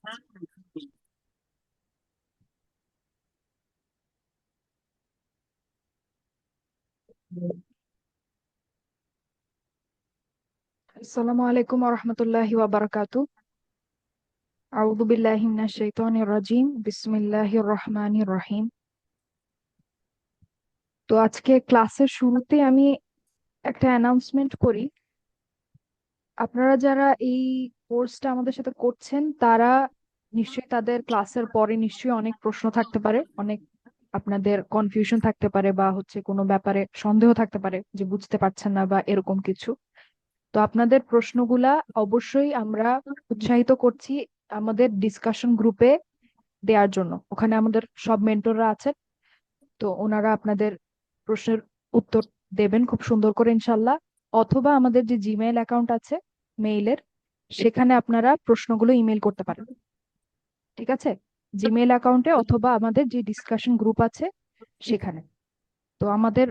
আসসালামু আলাইকুম ওয়া রাহমাতুল্লাহি ওয়া বারাকাতু। আউযু বিল্লাহি মিনাশ শাইতানির রাজিম। বিসমিল্লাহির রহমানির রহিম। তো আজকে ক্লাসের শুরুতে আমি একটা অ্যানাউন্সমেন্ট করি। আপনারা যারা এই কোর্সটা আমাদের সাথে করছেন তারা নিশ্চয়ই তাদের ক্লাসের পরে নিশ্চয়ই অনেক প্রশ্ন থাকতে পারে, অনেক আপনাদের কনফিউশন থাকতে পারে বা হচ্ছে কোনো ব্যাপারে সন্দেহ থাকতে পারে যে বুঝতে পারছেন না বা এরকম কিছু। তো আপনাদের প্রশ্নগুলা অবশ্যই আমরা উৎসাহিত করছি আমাদের ডিসকাশন গ্রুপে দেওয়ার জন্য। ওখানে আমাদের সব মেন্টররা আছেন, তো ওনারা আপনাদের প্রশ্নের উত্তর দেবেন খুব সুন্দর করে ইনশাল্লাহ। অথবা আমাদের যে জিমেইল অ্যাকাউন্ট আছে মেইলের, সেখানে আপনারা প্রশ্নগুলো ইমেল করতে পারেন। ঠিক আছে, জিমেইল অ্যাকাউন্টে অথবা আমাদের যে ডিসকাশন গ্রুপ আছে সেখানে। তো আমাদের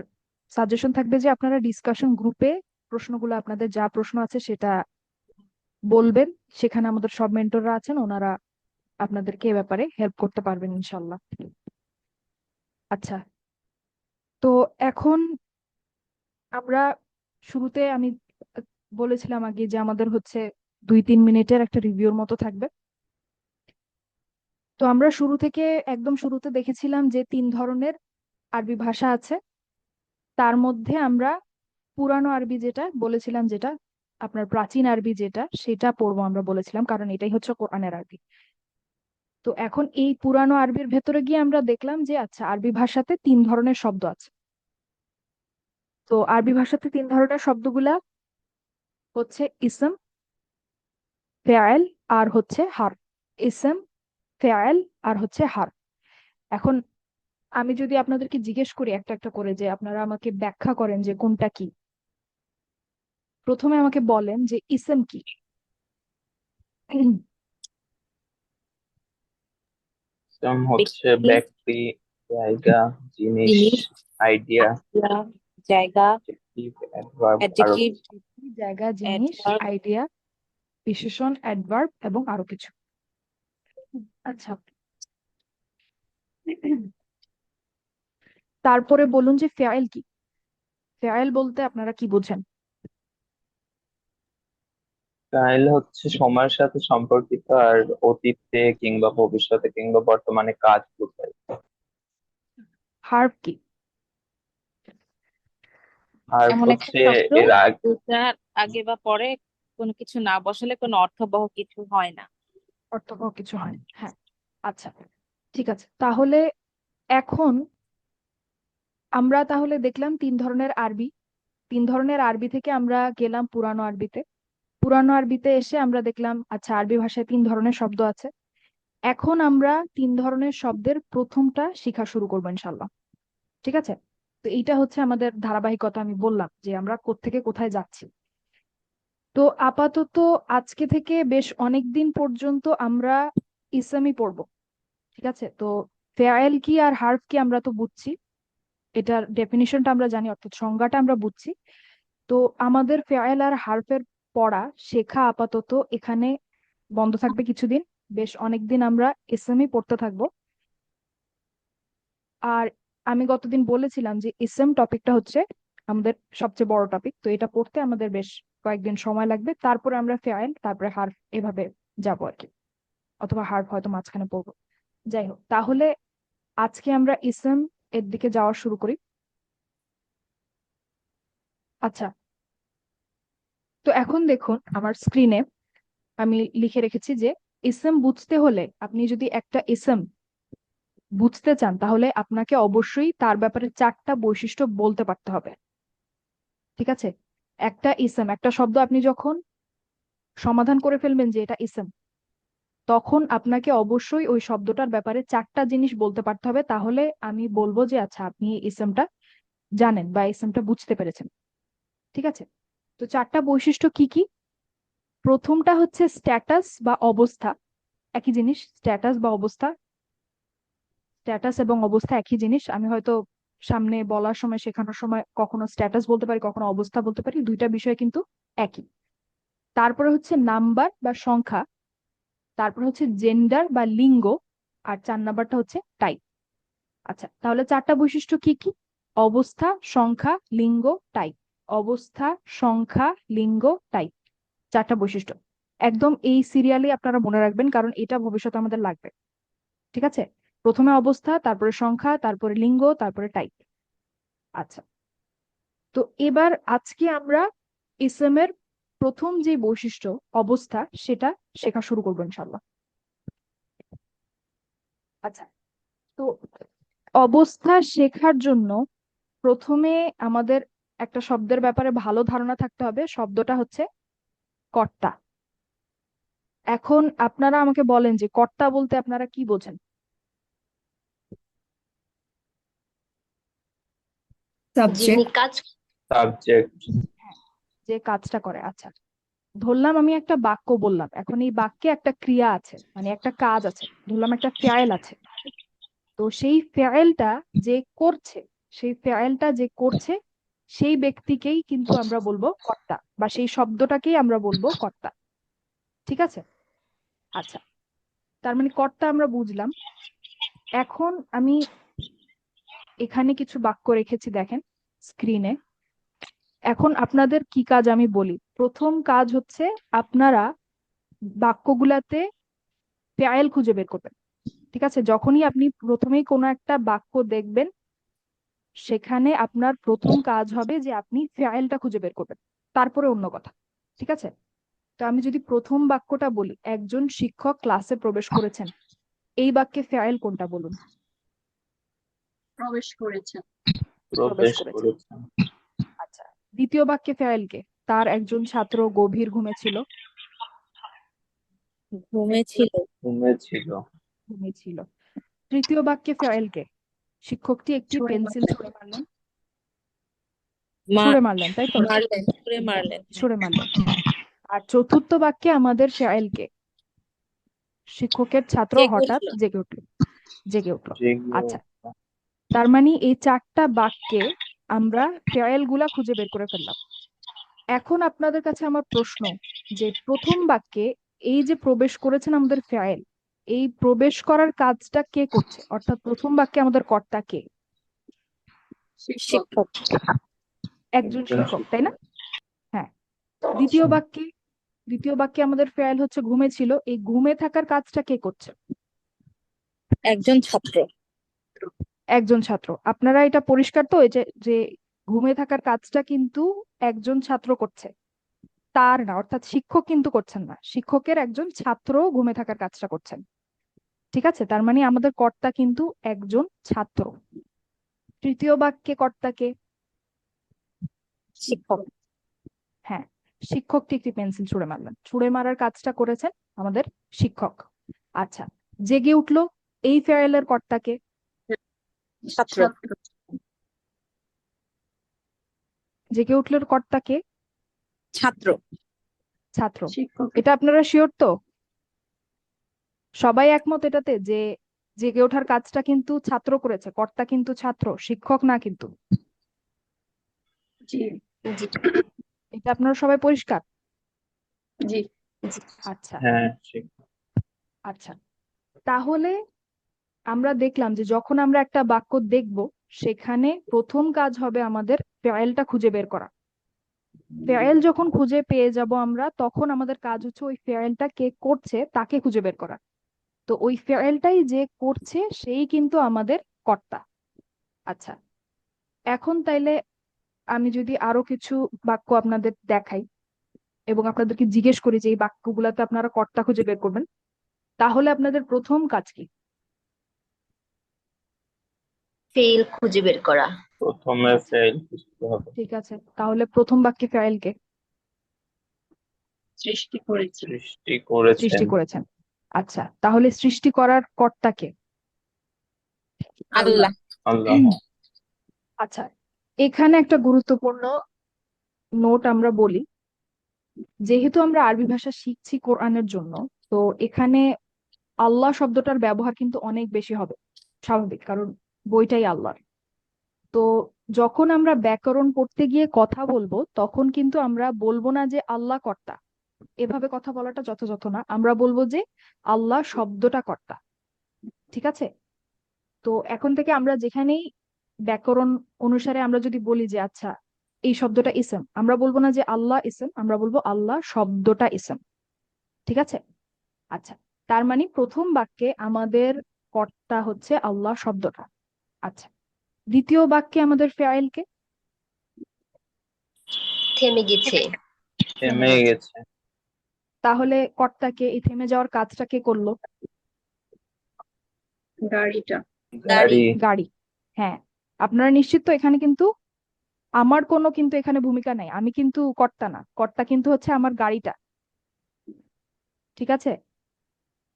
সাজেশন থাকবে যে আপনারা ডিসকাশন গ্রুপে প্রশ্নগুলো, আপনাদের যা প্রশ্ন আছে সেটা বলবেন। সেখানে আমাদের সব মেন্টররা আছেন, ওনারা আপনাদেরকে এ ব্যাপারে হেল্প করতে পারবেন ইনশাল্লাহ। আচ্ছা, তো এখন আমরা শুরুতে আমি বলেছিলাম আগে যে আমাদের হচ্ছে 2-3 মিনিটের একটা রিভিউর মতো থাকবে। তো আমরা শুরু থেকে একদম শুরুতে দেখেছিলাম যে 3 ধরনের আরবি ভাষা আছে। তার মধ্যে আমরা পুরানো আরবি যেটা বলেছিলাম, যেটা আপনার প্রাচীন আরবি যেটা, সেটা পড়বো আমরা বলেছিলাম, কারণ এটাই হচ্ছে কোরআনের আরবি। তো এখন এই পুরানো আরবির ভেতরে গিয়ে আমরা দেখলাম যে আচ্ছা, আরবি ভাষাতে 3 ধরনের শব্দ আছে। তো আরবি ভাষাতে 3 ধরনের শব্দগুলা হচ্ছে ইসম, ফেয়েল আর হচ্ছে হার। ইসম, ফেয়েল আর হচ্ছে হার। এখন আমি যদি আপনাদেরকে জিজ্ঞেস করি একটা একটা করে যে আপনারা আমাকে ব্যাখ্যা করেন যে কোনটা কি, প্রথমে আমাকে বলেন যে ইসম কি। ইসলাম হচ্ছে ব্যক্তি, ব্যক্তি, জায়গা, জিনিস, জিনিস, আইডিয়া, আইডিয়া, জায়গা, অ্যাডজেক্টিভ, অ্যাডভার্ব আরো অ্যাডজেক্টিভ, কিছু। জায়গা, জিনিস, অ্যাডভার্ব। আইডিয়া, বিশেষণ, অ্যাডভার্ব এবং আরো কিছু। আচ্ছা, তারপরে বলুন যে ফেয়েল কি। ফেয়েল বলতে আপনারা কি বোঝেন? তাহলে হচ্ছে সময়ের সাথে সম্পর্কিত আর অতীতে কিংবা ভবিষ্যতে কিংবা বর্তমানে কাজ বোঝায়। হার্ব কি? আর এমন একটা হচ্ছে শব্দ এর আগে যেটার আগে বা পরে কোনো কিছু না বসালে কোনো অর্থবহ কিছু হয় না। অর্থবহ কিছু হয় না। হ্যাঁ, আচ্ছা, ঠিক আছে। তাহলে এখন আমরা তাহলে দেখলাম 3 ধরনের আরবি। 3 ধরনের আরবি থেকে আমরা গেলাম পুরানো আরবিতে। পুরানো আরবিতে এসে আমরা দেখলাম আচ্ছা, আরবি ভাষায় 3 ধরনের শব্দ আছে। এখন আমরা 3 ধরনের শব্দের প্রথমটা শেখা শুরু করবো ইনশাল্লাহ। ঠিক আছে, তো এইটা হচ্ছে আমাদের ধারাবাহিকতা। আমি বললাম যে আমরা কোত্থেকে কোথায় যাচ্ছি। তো আপাতত আজকে থেকে বেশ অনেক দিন পর্যন্ত আমরা ইসলামই পড়বো। ঠিক আছে, তো ফেয়াইল কি আর হার্ফ কি আমরা তো বুঝছি, এটার ডেফিনিশনটা আমরা জানি, অর্থাৎ সংজ্ঞাটা আমরা বুঝছি। তো আমাদের ফেয়াইল আর হার্ফের পড়া শেখা আপাতত এখানে বন্ধ থাকবে কিছুদিন। বেশ অনেকদিন আমরা ইসলামই পড়তে থাকবো। আর আমি গতদিন বলেছিলাম যে ইসলাম টপিকটা হচ্ছে আমাদের সবচেয়ে বড় টপিক, তো এটা পড়তে আমাদের বেশ কয়েকদিন সময় লাগবে। তারপরে আমরা ফেয়াইল, তারপরে হার্ফ, এভাবে যাবো আর কি। অথবা হার্ফ হয়তো মাঝখানে পড়বো। যাই হোক, তাহলে আজকে আমরা ইসলাম এর দিকে যাওয়া শুরু করি। আচ্ছা, তো এখন দেখুন আমার স্ক্রিনে আমি লিখে রেখেছি যে ইসম বুঝতে হলে, আপনি যদি একটা ইসম বুঝতে চান তাহলে আপনাকে অবশ্যই তার ব্যাপারে 4টা বৈশিষ্ট্য বলতে পারতে হবে। ঠিক আছে, একটা ইসম, একটা শব্দ আপনি যখন সমাধান করে ফেলবেন যে এটা ইসম, তখন আপনাকে অবশ্যই ওই শব্দটার ব্যাপারে 4টা জিনিস বলতে পারতে হবে। তাহলে আমি বলবো যে আচ্ছা, আপনি ইসমটা জানেন বা ইসমটা বুঝতে পেরেছেন। ঠিক আছে, তো 4টা বৈশিষ্ট্য কি কি? প্রথমটা হচ্ছে স্ট্যাটাস বা অবস্থা। একই জিনিস, স্ট্যাটাস বা অবস্থা। স্ট্যাটাস এবং অবস্থা একই জিনিস। আমি হয়তো সামনে বলার সময়, শেখানোর সময় কখনো স্ট্যাটাস বলতে পারি, কখনো অবস্থা বলতে পারি, দুইটা বিষয় কিন্তু একই। তারপরে হচ্ছে নাম্বার বা সংখ্যা। তারপর হচ্ছে জেন্ডার বা লিঙ্গ, আর 4 নাম্বারটা হচ্ছে টাইপ। আচ্ছা, তাহলে 4টা বৈশিষ্ট্য কি কি? অবস্থা, সংখ্যা, লিঙ্গ, টাইপ। অবস্থা, সংখ্যা, লিঙ্গ, টাইপ, 4টা বৈশিষ্ট্য। একদম এই সিরিয়ালে আপনারা মনে রাখবেন, কারণ এটা ভবিষ্যতে আমাদের লাগবে। ঠিক আছে? প্রথমে অবস্থা, তারপরে সংখ্যা, তারপরে লিঙ্গ, তারপরে টাইপ। আচ্ছা, তো এবার আজকে আমরা ইসম এর প্রথম যে বৈশিষ্ট্য অবস্থা সেটা শেখা শুরু করবো ইনশাল্লাহ। আচ্ছা, তো অবস্থা শেখার জন্য প্রথমে আমাদের একটা শব্দের ব্যাপারে ভালো ধারণা থাকতে হবে। শব্দটা হচ্ছে কর্তা। এখন আপনারা আমাকে বলেন যে কর্তা বলতে আপনারা কি বোঝেন? যিনি সাবজেক্ট। কাজ সাবজেক্ট। হ্যাঁ, যে কাজটা করে। আচ্ছা, ধরলাম আমি একটা বাক্য বললাম, এখন এই বাক্যে একটা ক্রিয়া আছে, মানে একটা কাজ আছে, ধরলাম একটা ফেয়েল আছে। তো সেই ফেয়েলটা যে করছে, সেই ব্যক্তিকেই কিন্তু আমরা বলবো কর্তা, বা সেই শব্দটাকেই আমরা বলবো কর্তা। ঠিক আছে? আচ্ছা, তার মানে কর্তা আমরা বুঝলাম। এখন আমি এখানে কিছু বাক্য রেখেছি, দেখেন স্ক্রিনে। এখন আপনাদের কি কাজ আমি বলি। প্রথম কাজ হচ্ছে আপনারা বাক্যগুলাতে ফেয়েল খুঁজে বের করবেন। ঠিক আছে? যখনই আপনি প্রথমেই কোনো একটা বাক্য দেখবেন, সেখানে আপনার প্রথম কাজ হবে যে আপনি ফেয়েলটা খুঁজে বের করবেন, তারপরে অন্য কথা। ঠিক আছে? তো আমি যদি প্রথম বাক্যটা বলি, একজন শিক্ষক ক্লাসে প্রবেশ করেছেন, এই বাক্যে ফেয়েল কোনটা বলুন? প্রবেশ করেছেন। প্রবেশ প্রবেশ করেছেন। করেছেন। আচ্ছা, দ্বিতীয় বাক্যে ফেয়েল কে? তার একজন ছাত্র গভীর ঘুমেছিল। ঘুমেছিল। ঘুমেছিল। ঘুমিয়েছিল। তৃতীয় বাক্যে ফেয়েল কে? শিক্ষকটি একটি ছুঁড়ে পেন্সিল মারলেন। ছুঁড়ে মারলেন। মা- ছুঁড়ে মারলেন, তাই তো? মারলেন, ছুঁড়ে মারলেন। ছুঁড়ে মারলেন। আর চতুর্থ বাক্যে আমাদের ফেয়েল কে? শিক্ষকের ছাত্র জেগে হঠাৎ উঠলো। জেগে উঠল। জেগে উঠলো। জেগে আচ্ছা, ওঠা। তার মানে এই 4টা বাক্যে আমরা ফেয়েল গুলা খুঁজে বের করে ফেললাম। এখন আপনাদের কাছে আমার প্রশ্ন, যে প্রথম বাক্যে এই যে প্রবেশ করেছেন আমাদের ফেয়েল, এই প্রবেশ করার কাজটা কে করছে? অর্থাৎ প্রথম বাক্যে আমাদের কর্তা কে? শিক্ষক। শিক্ষক। একজন একজন শিক্ষক, তাই না? শিক্ষক। হ্যাঁ। দ্বিতীয় বাক্যে দ্বিতীয় বাক্যে আমাদের ফেয়েল হচ্ছে ঘুমেছিল, এই ঘুমে থাকার কাজটা কে করছে? একজন ছাত্র। একজন ছাত্র। আপনারা এটা পরিষ্কার তো, এই যে যে ঘুমে থাকার কাজটা কিন্তু একজন ছাত্র করছে, তার না, অর্থাৎ শিক্ষক কিন্তু করছেন না, শিক্ষকের একজন ছাত্র ঘুমে থাকার কাজটা করছেন। ঠিক আছে? তার মানে আমাদের কর্তা কিন্তু একজন ছাত্র। তৃতীয় বাক্যে কর্তাকে? শিক্ষক। হ্যাঁ, শিক্ষকটি একটি পেন্সিল ছুঁড়ে মারলেন, ছুঁড়ে মারার কাজটা করেছেন আমাদের শিক্ষক। আচ্ছা, জেগে উঠলো, এই ফেয়েলের কর্তাকে? ছাত্র। ছাত্র। জেগে উঠলোর কর্তাকে? ছাত্র। ছাত্র। শিক্ষক। এটা আপনারা শিওর তো? সবাই একমত এটাতে যে জেগে ওঠার কাজটা কিন্তু ছাত্র করেছে, কর্তা কিন্তু ছাত্র, শিক্ষক না কিন্তু? জি। জি। এটা আপনারা সবাই পরিষ্কার? জি। আচ্ছা। হ্যাঁ, শিক্ষক। আচ্ছা, তাহলে আমরা দেখলাম যে যখন আমরা একটা বাক্য দেখব, সেখানে প্রথম কাজ হবে আমাদের ফেয়েলটা খুঁজে বের করা। ফেয়েল যখন খুঁজে পেয়ে যাব আমরা, তখন আমাদের কাজ হচ্ছে ওই ফেয়েলটা কে করছে তাকে খুঁজে বের করা। তো ওই ফেয়েলটাই যে করছে সেই কিন্তু আমাদের কর্তা। আচ্ছা, এখন তাইলে আমি যদি আরো কিছু বাক্য আপনাদের দেখাই এবং আপনাদেরকে জিজ্ঞেস করি যে এই বাক্যগুলোতে আপনারা কর্তা খুঁজে বের করবেন, তাহলে আপনাদের প্রথম কাজ কি? ফেল খুঁজে বের করা। প্রথমে আচ্ছা, ফেল খুঁজতে হবে। ঠিক আছে, তাহলে প্রথম বাক্যে ফেয়েল কে? সৃষ্টি করেছেন। সৃষ্টি করেছেন। সৃষ্টি করেছেন। আচ্ছা, তাহলে সৃষ্টি করার কর্তা কে? আল্লাহ। আল্লাহ। আচ্ছা, এখানে একটা গুরুত্বপূর্ণ নোট আমরা বলি। যেহেতু আমরা আরবি ভাষা শিখছি কোরআনের জন্য, তো এখানে আল্লাহ শব্দটার ব্যবহার কিন্তু অনেক বেশি হবে, স্বাভাবিক, কারণ বইটাই আল্লাহর। তো যখন আমরা ব্যাকরণ পড়তে গিয়ে কথা বলবো, তখন কিন্তু আমরা বলবো না যে আল্লাহ কর্তা, এভাবে কথা বলাটা যথাযথ না। আমরা বলবো যে আল্লাহ শব্দটা কর্তা। ঠিক আছে? তো এখন থেকে আমরা যেখানেই ব্যাকরণ অনুসারে আমরা যদি বলি যে আচ্ছা এই শব্দটা ইসম, আমরা বলবো না যে আল্লাহ ইসম, আমরা বলবো আল্লাহ শব্দটা ইসম। ঠিক আছে? আচ্ছা, তার মানে প্রথম বাক্যে আমাদের কর্তা হচ্ছে আল্লাহ শব্দটা। আচ্ছা, দ্বিতীয় বাক্যে আমাদের ফেয়াইল কে? থেমে গেছে। থেমে গেছে। তাহলে কর্তাকে, এই থেমে যাওয়ার কাজটা কে করলো? গাড়িটা। গাড়ি। গাড়ি। হ্যাঁ, আপনারা নিশ্চিত তো এখানে কিন্তু আমার কোনো কিন্তু এখানে ভূমিকা নাই, আমি কিন্তু কর্তা না, কর্তা কিন্তু হচ্ছে আমার গাড়িটা। ঠিক আছে?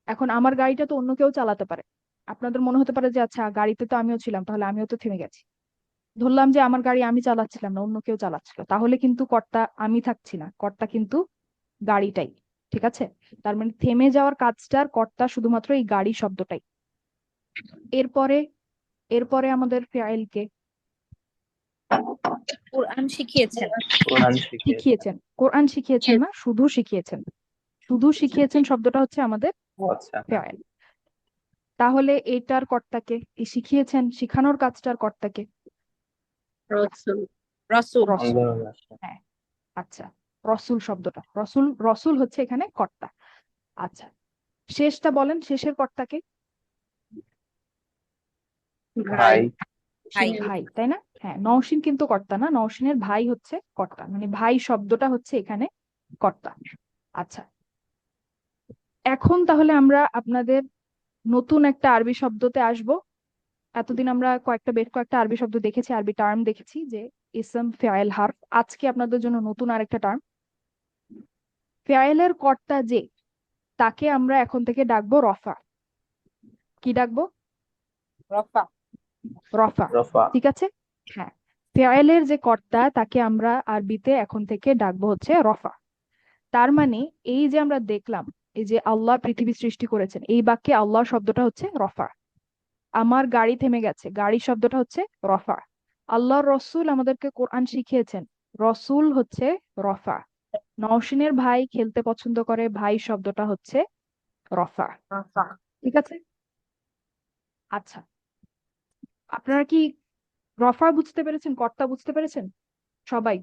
এখন আমার গাড়িটা তো অন্য কেউ চালাতে পারে। আপনাদের মনে হতে পারে যে আচ্ছা গাড়িতে তো আমিও ছিলাম, তাহলে আমিও তো থেমে গেছি। ধরলাম যে আমার গাড়ি আমি চালাচ্ছিলাম না, অন্য কেউ চালাচ্ছিল, তাহলে কিন্তু কর্তা আমি থাকছি না, কর্তা কিন্তু গাড়িটাই। ঠিক আছে? তার মানে থেমে যাওয়ার কাজটার কর্তা শুধুমাত্র এই গাড়ি শব্দটাই। এরপরে এরপরে আমাদের ফেয়াইল কে? কোরআন শিখিয়েছেন। কোরআন শিখিয়েছে। শিখিয়েছেন। কোরআন শিখিয়েছেন না, শুধু শিখিয়েছেন। শুধু শিখিয়েছেন শব্দটা হচ্ছে আমাদের ও আচ্ছা। ফেয়াইল। তাহলে এটার কর্তাকে, এই শিখিয়েছেন শিখানোর কাজটার কর্তাকে? রসুল। রসুল। রসুল। আল্লাহর রাসূল। হ্যাঁ, আচ্ছা, রসুল শব্দটা, রসুল, রসুল হচ্ছে এখানে কর্তা। আচ্ছা, শেষটা বলেন, শেষের কর্তাকে? ভাই। ভাই। ভাই, তাই না? হ্যাঁ, নওশিন কিন্তু কর্তা না, নওশিনের ভাই হচ্ছে কর্তা, মানে ভাই শব্দটা হচ্ছে এখানে কর্তা। আচ্ছা, এখন তাহলে আমরা আপনাদের নতুন একটা আরবি শব্দতে আসব। এতদিন আমরা বেশ কয়েকটা আরবি শব্দ দেখেছি, আরবি টার্ম দেখেছি, যে ইসম, ফেয়াইল, হার্ফ। আজকে আপনাদের জন্য নতুন আরেকটা টার্ম। ফেয়াইলের কর্তা যে, তাকে আমরা এখন থেকে ডাকবো রফা। কি ডাকবো? রফা। রফা। রফা। ঠিক আছে? হ্যাঁ, ফেয়াইলের যে কর্তা তাকে আমরা আরবিতে এখন থেকে ডাকবো হচ্ছে রফা। তার মানে এই যে আমরা দেখলাম, এই যে আল্লাহ পৃথিবী সৃষ্টি করেছেন, এই বাক্যে আল্লাহ শব্দটা হচ্ছে রফা। আমার গাড়ি থেমে গেছে, গাড়ি শব্দটা হচ্ছে রফা। আল্লাহর রসুল আমাদেরকে কোরআন শিখিয়েছেন, রসুল হচ্ছে রফা। নওশিনের ভাই খেলতে পছন্দ করে, ভাই শব্দটা হচ্ছে রফা। রফা। ঠিক আছে? আচ্ছা, আপনারা কি রফা বুঝতে পেরেছেন, কর্তা বুঝতে পেরেছেন? সবাই?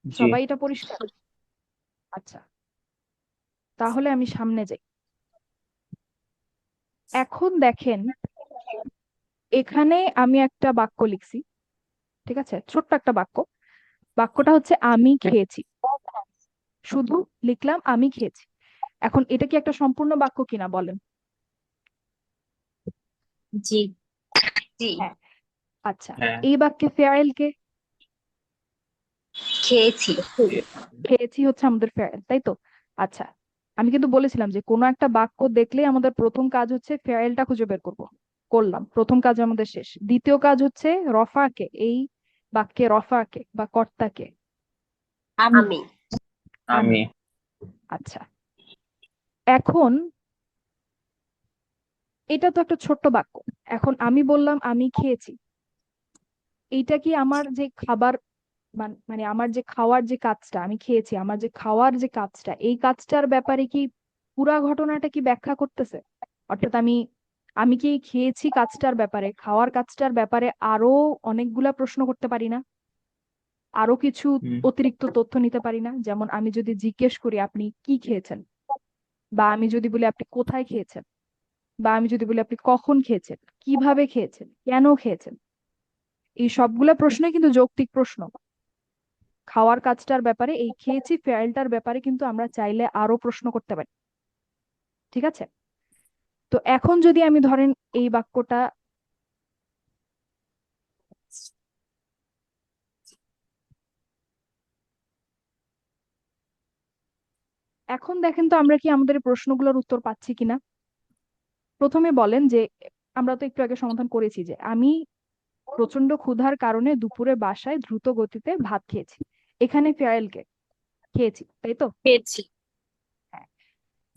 জি। সবাই এটা পরিষ্কার? আচ্ছা, তাহলে আমি সামনে যাই। এখন দেখেন, এখানে আমি একটা বাক্য লিখছি। ঠিক আছে? ছোট্ট একটা বাক্য। বাক্যটা হচ্ছে আমি খেয়েছি। শুধু লিখলাম আমি খেয়েছি। এখন এটা কি একটা সম্পূর্ণ বাক্য কিনা বলেন? জি। জি। হ্যাঁ। আচ্ছা, হ্যাঁ। এই বাক্যে ফেয়াইল কে? খেয়েছি। খেয়েছি হচ্ছে আমাদের ফেয়াইল, তাই তো? আচ্ছা, আমি কিন্তু বলেছিলাম যে কোনো একটা বাক্য দেখলেই আমাদের প্রথম কাজ হচ্ছে ফেয়াইলটা খুঁজে বের করব। করলাম, প্রথম কাজ আমাদের শেষ। দ্বিতীয় কাজ হচ্ছে রফাকে, এই বাক্যে রফাকে বা কর্তাকে? আমি। আমি। আমি। আচ্ছা, এখন এটা তো একটা ছোট্ট বাক্য। এখন আমি বললাম আমি খেয়েছি, এইটা কি আমার যে খাবার, মানে আমার যে খাওয়ার যে কাজটা, আমি খেয়েছি, আমার যে খাওয়ার যে কাজটা, এই কাজটার ব্যাপারে কি পুরা ঘটনাটা কি ব্যাখ্যা করতেছে? অর্থাৎ আমি আমি কি খেয়েছি কাজটার ব্যাপারে, খাওয়ার কাজটার ব্যাপারে আরো অনেকগুলা প্রশ্ন করতে পারি না? আরো কিছু হুম। অতিরিক্ত তথ্য নিতে পারি না? যেমন আমি যদি জিজ্ঞেস করি আপনি কি খেয়েছেন, বা আমি যদি বলি আপনি কোথায় খেয়েছেন, বা আমি যদি বলি আপনি কখন খেয়েছেন, কিভাবে খেয়েছেন, কেন খেয়েছেন, এই সবগুলা প্রশ্নই কিন্তু যৌক্তিক প্রশ্ন। খাওয়ার কাজটার ব্যাপারে, এই খেয়েছি ফেয়ালটার ব্যাপারে কিন্তু আমরা চাইলে আরো প্রশ্ন করতে পারি। ঠিক আছে? তো এখন যদি আমি ধরেন এই বাক্যটা, এখন দেখেন তো আমরা কি আমাদের এই প্রশ্নগুলোর উত্তর পাচ্ছি কিনা। প্রথমে বলেন যে, আমরা তো একটু আগে সমাধান করেছি যে আমি প্রচন্ড ক্ষুধার কারণে দুপুরে বাসায় দ্রুত গতিতে ভাত খেয়েছি। এখানে ফেয়ালকে খেয়েছি, তাই তো? খেয়েছি। হ্যাঁ।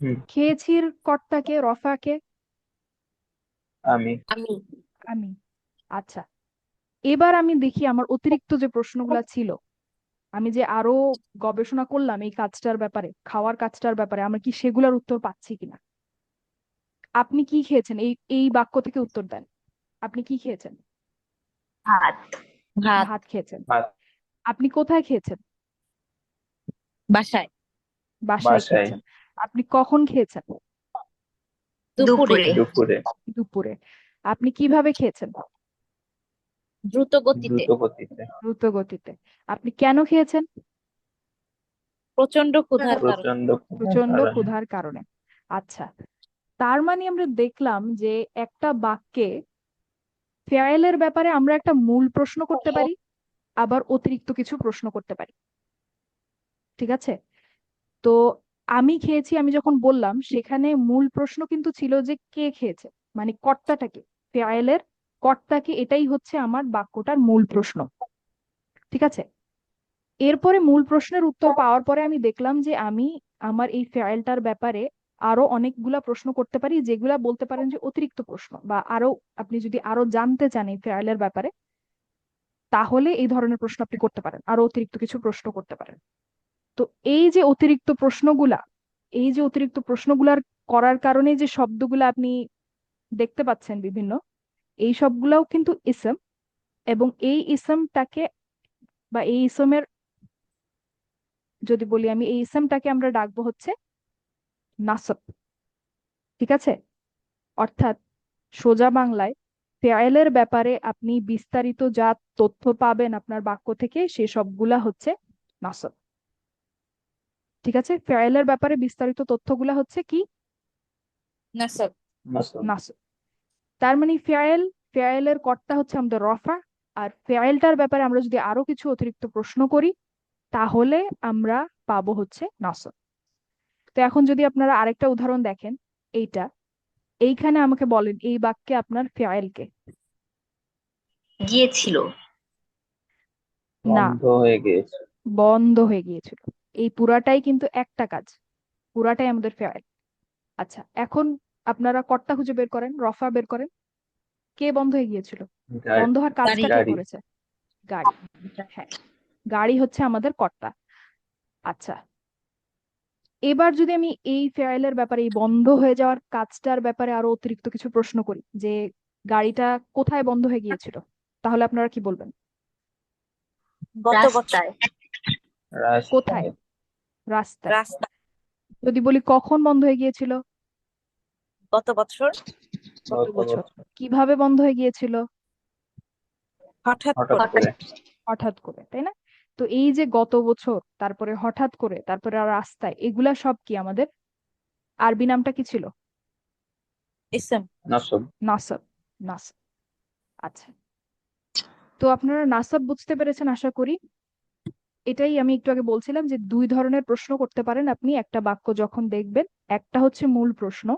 হুম। খেয়েছির কর্তাকে, রফাকে? আমি। আমি। আমি। আচ্ছা, এবার আমি দেখি আমার অতিরিক্ত যে প্রশ্নগুলো ছিল, আমি যে আরো গবেষণা করলাম এই কাজটার ব্যাপারে, খাওয়ার কাজটার ব্যাপারে, আমরা কি সেগুলোর উত্তর পাচ্ছি কিনা? আপনি কি খেয়েছেন, এই এই বাক্য থেকে উত্তর দেন। আপনি কি খেয়েছেন? ভাত। ভাত। ভাত খেয়েছেন। ভাত। আপনি কোথায় খেয়েছেন? বাসায়। বাসায় বাসায়। খেয়েছেন। আপনি কখন খেয়েছেন? দুপুরে। দুপুরে। দুপুরে। দুপুরে। আপনি কিভাবে খেয়েছেন? দ্রুত গতিতে। দ্রুত গতিতে। দ্রুত গতিতে। আপনি কেন খেয়েছেন? প্রচন্ড ক্ষুধার কারণে। প্রচন্ড ক্ষুধার প্রচন্ড কারণে। ক্ষুধার কারণে। আচ্ছা, তার মানে আমরা দেখলাম যে একটা বাক্যে ফেয়ারের ব্যাপারে আমরা একটা মূল প্রশ্ন করতে পারি, আবার অতিরিক্ত কিছু প্রশ্ন করতে পারি। ঠিক আছে? তো আমি খেয়েছি, আমি যখন বললাম সেখানে মূল প্রশ্ন কিন্তু ছিল যে কে খেয়েছে, মানে কর্তাটাকে, ফেয়ারের কর্তাকে, এটাই হচ্ছে আমার বাক্যটার মূল প্রশ্ন। ঠিক আছে? এরপরে মূল প্রশ্নের উত্তর পাওয়ার পরে আমি দেখলাম যে আমি আমার এই ফেয়ারটার ব্যাপারে আরো অনেকগুলা প্রশ্ন করতে পারি, যেগুলা বলতে পারেন যে অতিরিক্ত প্রশ্ন, বা আরো আপনি যদি আরো জানতে চান এই ফেয়ারের ব্যাপারে, তাহলে এই ধরনের প্রশ্ন আপনি করতে পারেন, আরো অতিরিক্ত কিছু প্রশ্ন করতে পারেন। তো এই যে অতিরিক্ত প্রশ্নগুলা, এই যে অতিরিক্ত প্রশ্নগুলার করার কারণে যে শব্দগুলা আপনি দেখতে পাচ্ছেন বিভিন্ন, এই সবগুলাও কিন্তু ইসম। এবং এই ইসমটাকে, বা এই ইসমের, যদি বলি আমি, এই ইসমটাকে আমরা ডাকবো হচ্ছে নাসব। ঠিক আছে? অর্থাৎ সোজা বাংলায় ফেয়েলের ব্যাপারে আপনি বিস্তারিত যা তথ্য পাবেন আপনার বাক্য থেকে, সে সবগুলা হচ্ছে নাসব। ঠিক আছে? ফেয়েলের ব্যাপারে বিস্তারিত তথ্যগুলা হচ্ছে কি? নাসব। নাসব। নাসব। তার মানে ফেয়েলের কর্তা হচ্ছে আমাদের রফা। আর ফেয়েলটার ব্যাপারে আমরা যদি আরো কিছু অতিরিক্ত প্রশ্ন করি, তাহলে আমরা পাবো হচ্ছে নাসব। তো এখন যদি আপনারা আরেকটা উদাহরণ দেখেন, এইটা, এইখানে আমাকে বলেন এই বাক্যে আপনার ফেয়েলকে। গিয়েছিল। না, বন্ধ হয়ে গিয়েছে। বন্ধ হয়ে গিয়েছিল। এই পুরাটাই কিন্তু একটা কাজ, পুরাটাই আমাদের ফেয়েল। আচ্ছা, এখন আপনারা কর্তা খুঁজে বের করেন, রফা বের করেন। কে বন্ধ হয়ে গিয়েছিল? গাড়ি। বন্ধ হওয়ার কাজটা কে গাড়ি। করেছে? গাড়ি। হ্যাঁ, গাড়ি হচ্ছে আমাদের কর্তা। আচ্ছা, এবার যদি আমি এই ফেয়েলের ব্যাপারে, এই বন্ধ হয়ে যাওয়ার কাজটার ব্যাপারে আরো অতিরিক্ত কিছু প্রশ্ন করি, যে গাড়িটা কোথায় বন্ধ হয়ে গিয়েছিল, তাহলে আপনারা কি বলবেন? গত বছর। রাস্তায়। কোথায়? রাস্তায়। রাস্তায়। রাস্তা। যদি বলি কখন বন্ধ হয়ে গিয়েছিল? গত বছর। গত গত বছর। বছর। কিভাবে বন্ধ হয়ে গিয়েছিল? হঠাৎ হঠাৎ করে। করে। হঠাৎ করে, তাই না? তো এই যে গত বছর, তারপরে হঠাৎ করে, তারপরে আর রাস্তায়, এগুলা সব কি আমাদের? আরবি নামটা কি ছিল? ইসম। নাসব। নাসব। নাসব। আচ্ছা, তো আপনারা নাসব বুঝতে পেরেছেন আশা করি। এটাই আমি একটু আগে বলছিলাম যে দুই ধরনের প্রশ্ন করতে পারেন আপনি একটা বাক্য যখন দেখবেন। একটা হচ্ছে মূল প্রশ্ন,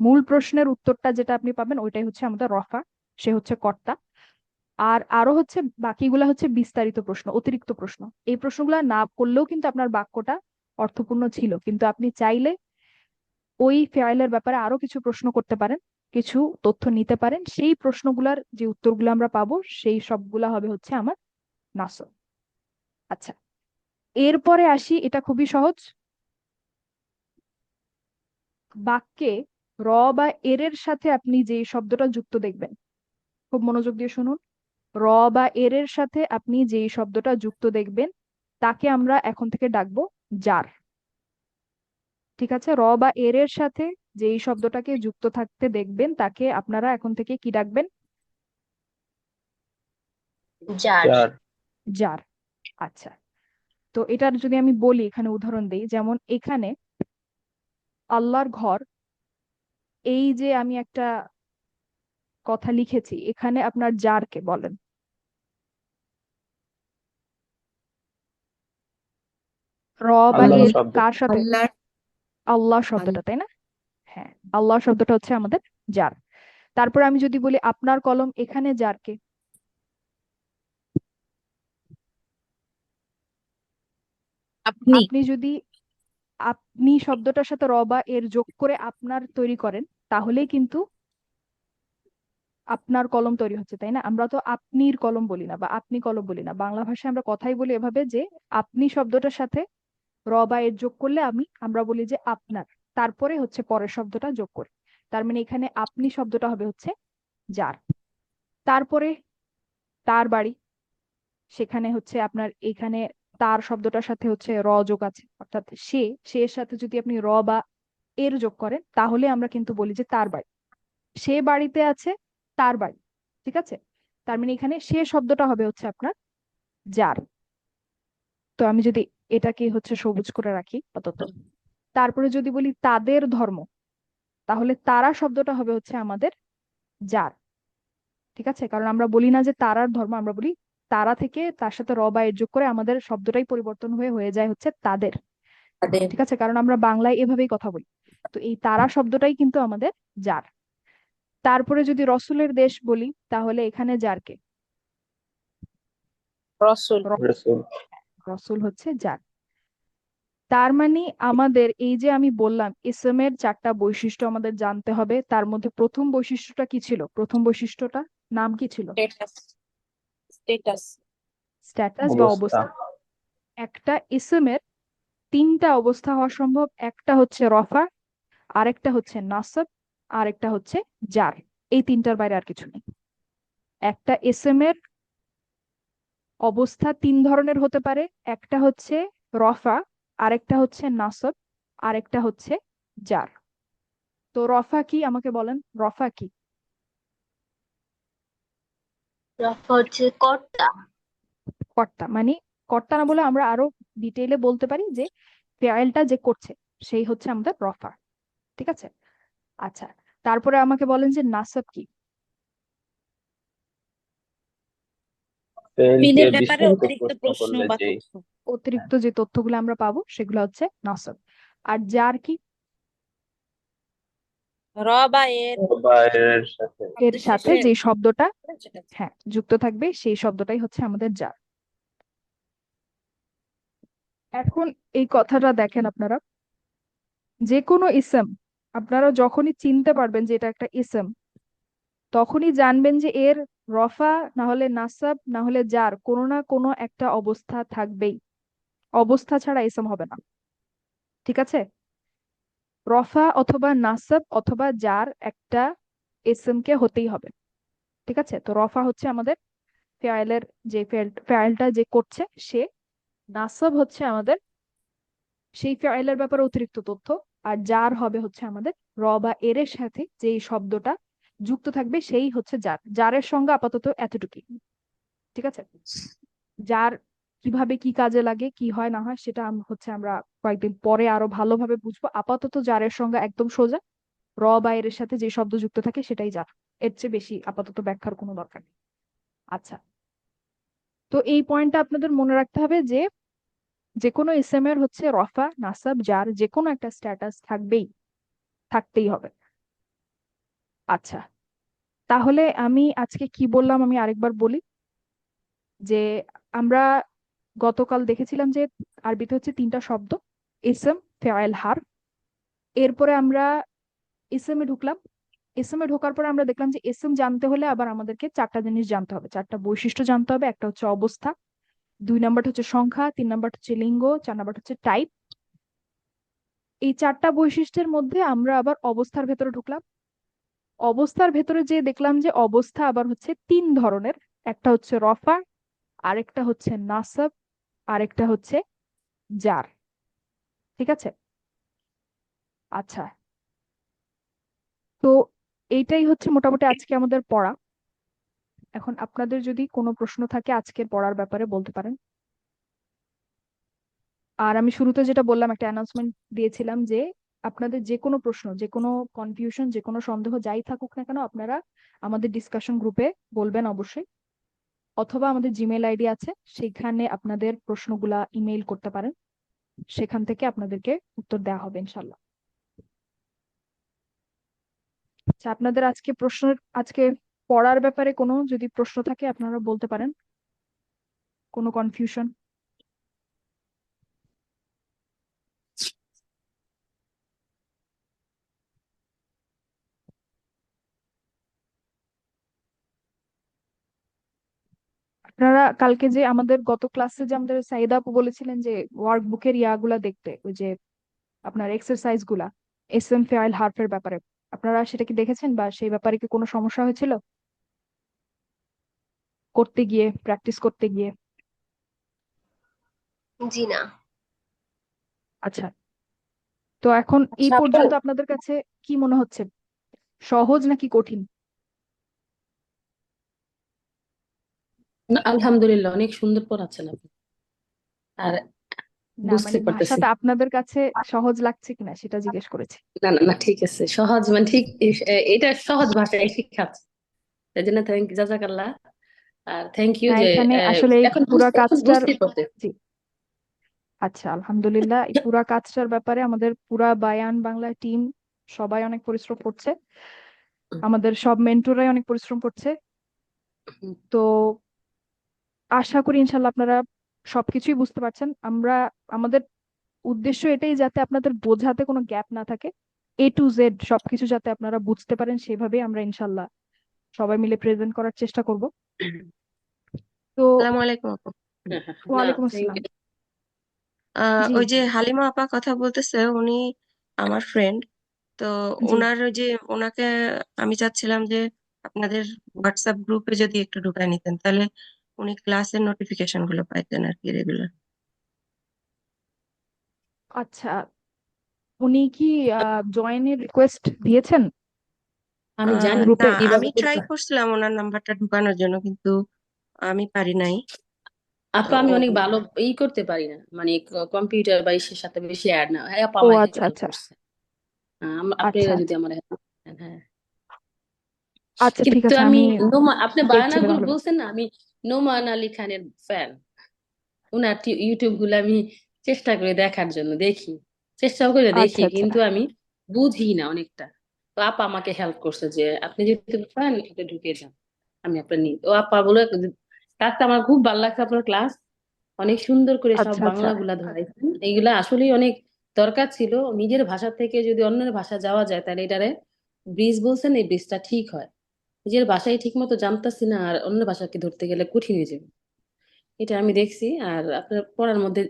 মূল প্রশ্নের উত্তরটা যেটা আপনি পাবেন ওইটাই হচ্ছে আমাদের রফা, সে হচ্ছে কর্তা। আর আরো হচ্ছে বাকিগুলা হচ্ছে বিস্তারিত প্রশ্ন, অতিরিক্ত প্রশ্ন। এই প্রশ্নগুলা না করলেও কিন্তু আপনার বাক্যটা অর্থপূর্ণ ছিল, কিন্তু আপনি চাইলে ওই ফেয়ারের ব্যাপারে আরো কিছু প্রশ্ন করতে পারেন, কিছু তথ্য নিতে পারেন, সেই প্রশ্নগুলার যে উত্তরগুলো আমরা পাবো সেই সবগুলা হবে হচ্ছে আমার নাসব। আচ্ছা, এরপরে আসি, এটা খুবই সহজ। বাক্যে র বা এর সাথে আপনি যে শব্দটা যুক্ত দেখবেন, খুব মনোযোগ দিয়ে শুনুন। র বা এর সাথে আপনি যে শব্দটা যুক্ত দেখবেন, তাকে আমরা এখন থেকে ডাকবো জার। ঠিক আছে? র বা এর সাথে যেই শব্দটাকে যুক্ত থাকতে দেখবেন, তাকে আপনারা এখন থেকে কি ডাকবেন? যার। যার। জার। আচ্ছা, তো এটার যদি আমি বলি, এখানে উদাহরণ দিই, যেমন এখানে আল্লাহর ঘর, এই যে আমি একটা কথা লিখেছি, এখানে আপনার জারকে বলেন। র বা আল্লাহ এর শব্দ। কার সাথে? আল্লাহর আল্লাহ শব্দটা, তাই না? হ্যাঁ, আল্লাহ শব্দটা হচ্ছে আমাদের জার। তারপর আমি যদি বলি আপনার কলম, এখানে জারকে? আপনি। আপনি যদি আপনি শব্দটার সাথে র বা এর যোগ করে আপনার তৈরি করেন, তাহলেই কিন্তু আপনার কলম তৈরি হচ্ছে, তাই না? আমরা তো আপনির কলম বলি না বা আপনি কলম বলি না, বাংলা ভাষায় আমরা কথাই বলি এভাবে যে আপনি শব্দটার সাথে র বা এর যোগ করলে আমরা বলি যে আপনার, তারপরে হচ্ছে পরের শব্দটা যোগ করি। তার মানে এখানে আপনি শব্দটা হবে হচ্ছে যার। তারপরে তার বাড়ি, সেখানে হচ্ছে আপনার এখানে তার শব্দটার সাথে হচ্ছে র যোগ আছে, অর্থাৎ সে এর সাথে যদি আপনি র বা এর যোগ করেন তাহলে আমরা কিন্তু বলি যে তার বাড়ি। সে বাড়িতে আছে, তার বাড়ি। ঠিক আছে, তার মানে এখানে সে শব্দটা হবে হচ্ছে আপনার যার। তো আমি যদি এটাকে হচ্ছে সবুজ করে রাখি আপাতত। তারপরে যদি বলি তাদের ধর্ম, তাহলে তারা শব্দটা হবে হচ্ছে আমাদের যার। ঠিক আছে, কারণ আমরা বলি না যে তারার ধর্ম, আমরা বলি তারা থেকে তার সাথে র বা এর যোগ করে আমাদের শব্দটাই পরিবর্তন হয়ে হয়ে যায় হচ্ছে তাদের। তাদের ঠিক আছে, কারণ আমরা বাংলায় এভাবেই কথা বলি। তো এই তারা শব্দটাই কিন্তু আমাদের যার। তারপরে যদি রসুলের দেশ বলি তাহলে এখানে যারকে রসুল। রসুল। রসুল হচ্ছে যার। তার মানে আমাদের এই যে আমি বললাম ইসমের 4টা বৈশিষ্ট্য আমাদের জানতে হবে, তার মধ্যে প্রথম বৈশিষ্ট্যটা কি ছিল? প্রথম বৈশিষ্ট্যটা নাম কি ছিল? স্টেটাস। স্টেটাস। স্ট্যাটাস বা অবস্থা। অবস্থা। একটা ইসমের 3টা অবস্থা হওয়া সম্ভব, একটা হচ্ছে রফা, আরেকটা হচ্ছে নাসব, আরেকটা হচ্ছে জার। এই 3টার বাইরে আর কিছু নেই। একটা ইসমের অবস্থা 3 ধরনের হতে পারে, একটা হচ্ছে রফা, আরেকটা হচ্ছে নাসব, আরেকটা হচ্ছে জার। তো রফা কি আমাকে বলেন, রফা কি? রফা হচ্ছে কর্তা। কর্তা, মানে কর্তা না বলে আমরা আরো ডিটেইলে বলতে পারি যে ফেয়ালটা যে করছে সেই হচ্ছে আমাদের রফা। ঠিক আছে, আচ্ছা। তারপরে আমাকে বলেন যে নাসব কি? ফেলকে ফিলের ব্যাপারে বিস্তারিত অতিরিক্ত প্রশ্ন প্রশ্ন করলে বা যেই। তথ্য। অতিরিক্ত যে তথ্যগুলো আমরা পাবো সেগুলো হচ্ছে নাসব। আর জার কি? র বা এর বা এর সাথে। এর শব্দের সাথে শেষে যে শব্দটা সেটা। হ্যাঁ যুক্ত থাকবে সেই শব্দটাই হচ্ছে আমাদের জার। এখন এই কথাটা দেখেন আপনারা, যে কোনো ইসম আপনারা যখনই চিনতে পারবেন যে এটা একটা ইসম, তখনই জানবেন যে এর রফা না হলে নাসাব না হলে জার কোনো না কোনো একটা অবস্থা থাকবেই। অবস্থা ছাড়া ইসম হবে না। ঠিক আছে, রফা অথবা নাসাব অথবা জার একটা ইসমকে হতেই হবে। ঠিক আছে, তো রফা হচ্ছে আমাদের ফেয়ালের যে ফেয়ালটা যে করছে সে, নাসাব হচ্ছে আমাদের সেই ফেয়ালের ব্যাপারে অতিরিক্ত তথ্য, আর জার হবে হচ্ছে আমাদের র বা এর এর সাথে যে শব্দটা যুক্ত থাকবে সেই হচ্ছে জার। জারের সঙ্গে আপাতত এতটুকুই। ঠিক আছে, যার কিভাবে কি কাজে লাগে কি হয় না হয় সেটা হচ্ছে আমরা কয়েকদিন পরে আরো ভালোভাবে বুঝবো। আপাতত জারের সঙ্গে একদম সোজা, র বা এর সাথে যে শব্দ যুক্ত থাকে সেটাই জার। এর চেয়ে বেশি আপাতত ব্যাখ্যার কোনো দরকার নেই। আচ্ছা, তো এই পয়েন্টটা আপনাদের মনে রাখতে হবে যে যে কোনো ইসেম এর হচ্ছে রফা নাসাব জার যে কোনো একটা স্ট্যাটাস থাকতেই হবে। আচ্ছা, তাহলে আমি আজকে কি বললাম আমি আরেকবার বলি যে আমরা গতকাল দেখেছিলাম যে আরবিতে হচ্ছে 3টা শব্দ, ইসম, ফেয়েল, হারফ। এরপরে আমরা ইসেমে ঢুকলাম। ইসেমে ঢোকার পরে আমরা দেখলাম যে ইসম জানতে হলে আবার আমাদেরকে 4টা জিনিস জানতে হবে, 4টা বৈশিষ্ট্য জানতে হবে। একটা হচ্ছে অবস্থা, 2 নাম্বারটা হচ্ছে সংখ্যা, 3 নাম্বারটা হচ্ছে লিঙ্গ, 4 নাম্বারটা হচ্ছে টাইপ। এই 4টা বৈশিষ্ট্যের মধ্যে আমরা আবার অবস্থার ভেতরে ঢুকলাম। অবস্থার ভেতরে যে দেখলাম যে অবস্থা আবার হচ্ছে 3 ধরনের, একটা হচ্ছে রফা, আরেকটা হচ্ছে নাসব, আরেকটা হচ্ছে জার। ঠিক আছে, আচ্ছা। তো এইটাই হচ্ছে মোটামুটি আজকে আমাদের পড়া। এখন আপনাদের যদি কোনো প্রশ্ন থাকে আজকের পড়ার ব্যাপারে বলতে পারেন। আর আমি শুরুতে যেটা বললাম একটা অ্যানাউন্সমেন্ট দিয়েছিলাম যে আপনাদের যে কোনো প্রশ্ন, যে কোনো কনফিউশন, যে কোনো সন্দেহ যাই থাকুক না কেন আপনারা আমাদের ডিসকাশন গ্রুপে বলবেন অবশ্যই, অথবা আমাদের জিমেল আইডি আছে সেখানে আপনাদের প্রশ্নগুলা ইমেইল করতে পারেন, সেখান থেকে আপনাদেরকে উত্তর দেওয়া হবে ইনশাল্লাহ। আচ্ছা, আপনাদের আজকে পড়ার ব্যাপারে কোনো যদি প্রশ্ন থাকে আপনারা বলতে পারেন, কোনো কনফিউশন? আপনারা কালকে যে আমাদের গত ক্লাসে যে আমাদের সাইদা আপু বলেছিলেন যে ওয়ার্কবুকের ইয়াগুলা দেখতে, ওই যে আপনার এক্সারসাইজ গুলা এসএম ফাইল হার্ফের ব্যাপারে, আপনারা সেটা কি দেখেছেন বা সেই ব্যাপারে কি কোনো সমস্যা হয়েছিল করতে গিয়ে, প্র্যাকটিস করতে গিয়ে? জি না। আচ্ছা, তো এখন এই আচ্ছা আপু, পর্যন্ত আপনাদের কাছে কি মনে হচ্ছে, সহজ নাকি কঠিন? না, আলহামদুলিল্লাহ অনেক সুন্দর পড়াচ্ছেন আপনি। আর না বুঝতে মানে পারতেছি। ভাষাটা আপনাদের কাছে সহজ লাগছে কিনা সেটা জিজ্ঞেস করেছি। না না না, ঠিক আছে, সহজ মানে ঠিক এটা সহজ ভাষায় শিখাচ্ছে, তাই জন্য থ্যাংক জাজাকাল্লাহ। আর থ্যাংক ইউ হ্যাঁ, যে এখানে আসলে এই এখন পুরা এখন কাজটার, বুঝতে পারতেছি। জি আচ্ছা আলহামদুলিল্লাহ, এই পুরা কাজটার ব্যাপারে আমাদের পুরা বায়ান বাংলা টিম সবাই অনেক পরিশ্রম করছে, আমাদের সব মেন্টররাই অনেক পরিশ্রম করছে। হুম, তো আশা করি ইনশাল্লাহ আপনারা সবকিছুই বুঝতে পারছেন। আমাদের উদ্দেশ্য এটাই যাতে আপনাদের বোঝাতে কোনো গ্যাপ না থাকে, A to Z সবকিছু যাতে আপনারা বুঝতে পারেন, সেভাবে আমরা ইনশাল্লাহ সবাই মিলে প্রেজেন্ট করার চেষ্টা করব। তো আসসালামু আলাইকুম আপু। হ্যাঁ, হ্যাঁ, না ওয়ালাইকুম থ্যাংক আসসালাম। ইউ। জি ওই যে হালিমা আপা কথা বলতেছে, উনি আমার ফ্রেন্ড। তো জি। ওনাকে আমি চাচ্ছিলাম যে আপনাদের হোয়াটসঅ্যাপ গ্রুপে যদি একটু ঢুকায় নিতেন, তাহলে উনি ক্লাসের নোটিফিকেশন গুলো পাইতেন আর কি রেগুলার। আচ্ছা, উনি কি জয়েনের রিকোয়েস্ট দিয়েছেন আমি জানি না, গ্রুপে? কিভাবে আমি ট্রাই করতে হয়। করছিলাম ওনার নাম্বারটা ঢুকানোর জন্য, কিন্তু আমি পারি নাই। তো আপা আমি অনেক ভালো করতে পারি না, মানে কম্পিউটার বা ইসের সাথে বেশি অ্যাড না। হ্যাঁ আপা ও আমায় আচ্ছা হেল্প আচ্ছা করছে। আপনারা আচ্ছা যদি আচ্ছা আমার help করেন, হ্যাঁ। আচ্ছা, ঠিক কিন্তু আছে, আমি আমি আপনি দেখছি বায়ানাগুলো তাহলে। বলছেন না, আমি নোমান আলী খানের ফ্যান। ওনার ইউটিউব গুলো আমি চেষ্টা করে দেখার জন্য দেখি, চেষ্টাও করে দেখি, আচ্ছা আচ্ছা কিন্তু আমি বুঝি না অনেকটা। তো আপা আমাকে হেল্প করছে যে আপনি যেহেতু ফ্যান এটা ঢুকে যান, আমি আপনার নি ও আপা বলে ক্লাসটা আমার খুব ভালো লাগছে। আপনার ক্লাস অনেক সুন্দর করে সব আচ্ছা আচ্ছা বাংলা গুলা ধরাইছেন, এইগুলা আসলেই অনেক দরকার ছিল। নিজের ভাষা থেকে যদি অন্যের ভাষা যাওয়া যায় তাহলে এটারে ব্রিজ বলছেন, এই ব্রিজটা ঠিক হয়। নিজের ভাষাই ঠিক মতো জানতাছি না, আর অন্য ভাষাকে ধরতে গেলে কঠিন হয়ে যাবে। এটা আমি দেখছি। আর আপনার পড়ার মধ্যে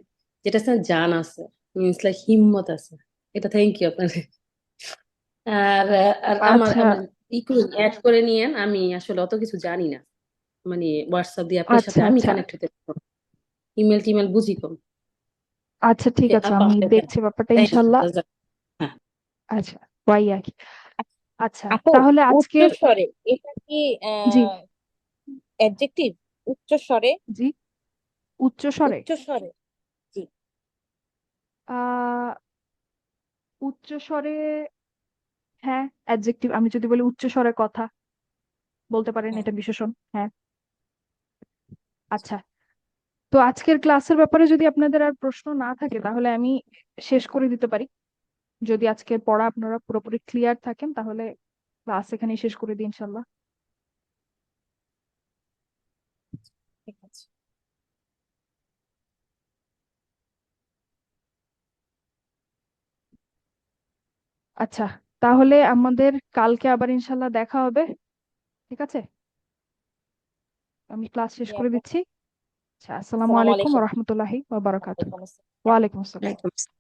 যেটা আছে না, জান আছে, মিনস লাইক হিম্মত আছে। এটা থ্যাংক ইউ আপনার। আর আর আমার আচ্ছা আমার অ্যাড করে নিয়েন, আমি আসলে অত কিছু জানি না, মানে হোয়াটসঅ্যাপ দিয়ে আপনার সাথে আচ্ছা আমি আচ্ছা কানেক্ট হতে পারবো, ইমেল টিমেল বুঝি কম। আচ্ছা, ঠিক আছে, আপা আমি আমাকে দেখছি ব্যাপারটা থ্যাংক ইনশাল্লাহ। ইউ। হ্যাঁ, আচ্ছা, ওয়াই আর কি। আচ্ছা, আপু তাহলে উচ্চ আজকের, স্বরে এটা কি জি অ্যাডজেক্টিভ? উচ্চ স্বরে, জি, উচ্চ স্বরে, উচ্চ স্বরে, জি। আহ উচ্চ স্বরে, হ্যাঁ অ্যাডজেক্টিভ। আমি যদি বলি উচ্চ স্বরে কথা বলতে পারেন, হ্যাঁ, এটা বিশেষণ, হ্যাঁ। আচ্ছা, তো আজকের ক্লাসের ব্যাপারে যদি আপনাদের আর প্রশ্ন না থাকে তাহলে আমি শেষ করে দিতে পারি। যদি আজকের পড়া আপনারা পুরোপুরি ক্লিয়ার থাকেন তাহলে ক্লাস এখানেই শেষ করে দিই ইনশাল্লাহ। ঠিক আছে। আচ্ছা, তাহলে আমাদের কালকে আবার ইনশাল্লাহ দেখা হবে, ঠিক আছে? আমি ক্লাস শেষ জি করে আপু, দিচ্ছি। আচ্ছা, আসসালামু আসসালামু আলাইকুম ওয়া আলাইকুম। রাহমাতুল্লাহি ওয়া বারাকাতুহু। ওয়ালাইকুম আসসালাম। ওয়ালাইকুম আসসালাম। ওয়ালাইকুম আসসালাম।